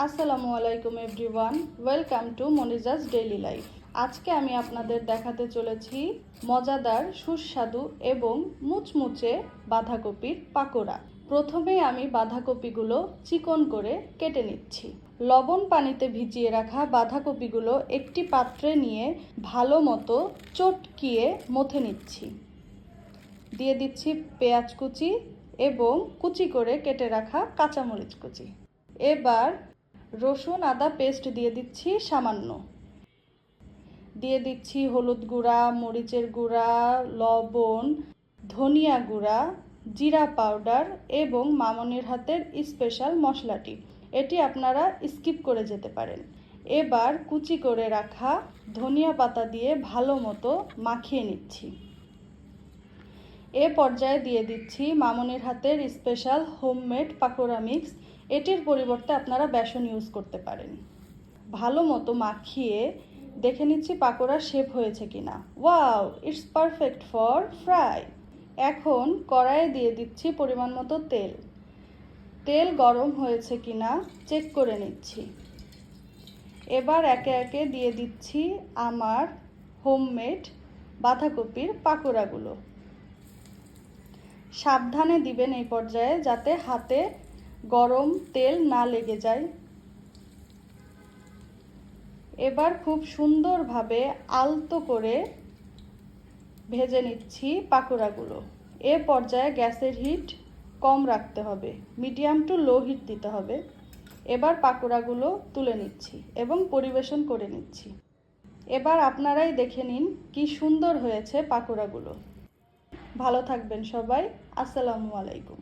আসসালামু আলাইকুম everyone, welcome to Moniza's daily life. আজকে আমি আপনাদের দেখাতে চলেছি মজাদার, সুস্বাদু এবং মুচমুচে বাঁধাকপির পাকোড়া। প্রথমে আমি বাঁধাকপিগুলো চিকন করে কেটে নিচ্ছি। লবণ পানিতে ভিজিয়ে রাখা বাঁধাকপিগুলো একটি পাত্রে নিয়ে ভালো মতো চটকিয়ে মথে নিচ্ছি। দিয়ে দিচ্ছি পেঁয়াজ কুচি এবং কুচি করে কেটে রাখা কাঁচামরিচ কুচি। এবার রসুন আদা পেস্ট দিয়ে দিচ্ছি সামান্য। দিয়ে দিচ্ছি হলুদ গুঁড়া, মরিচের গুঁড়া, লবণ, ধনিয়া গুঁড়া, জিরা পাউডার এবং মামনির হাতের স্পেশাল মশলাটি। এটি আপনারা স্কিপ করে যেতে পারেন। এবার কুচি করে রাখা ধনিয়া পাতা দিয়ে ভালো মতো মাখিয়ে নিচ্ছি। এ পর্যায়ে দিয়ে দিচ্ছি মামনির হাতের স্পেশাল হোমমেড পাকোড়া মিক্স। এটির পরিবর্তে আপনারা বেসন ইউজ করতে পারেন। ভালো মতো মাখিয়ে দেখে নিচ্ছি পাকোড়া শেপ হয়েছে কিনা। Wow, it's perfect for fry. এখন কড়াইয়ে দিয়ে দিচ্ছি পরিমাণ মতো তেল। তেল গরম হয়েছে কিনা চেক করে নিচ্ছি। এবার একে একে দিয়ে দিচ্ছি আমার হোমমেড বাঁধাকপির পাকোড়াগুলো। সাবধানে দিবেন এই পর্যায়ে, যাতে হাতে গরম তেল না লেগে যায়। এবার খুব সুন্দরভাবে আলতো করে ভেজে নিচ্ছি পাকোড়াগুলো। এ পর্যায়ে গ্যাসের হিট কম রাখতে হবে, মিডিয়াম টু লো হিট দিতে হবে। এবার পাকোড়াগুলো তুলে নিচ্ছি এবং পরিবেশন করে নিচ্ছি। এবার আপনারাই দেখে নিন কি সুন্দর হয়েছে পাকোড়াগুলো। ভালো থাকবেন সবাই। আসসালামু আলাইকুম।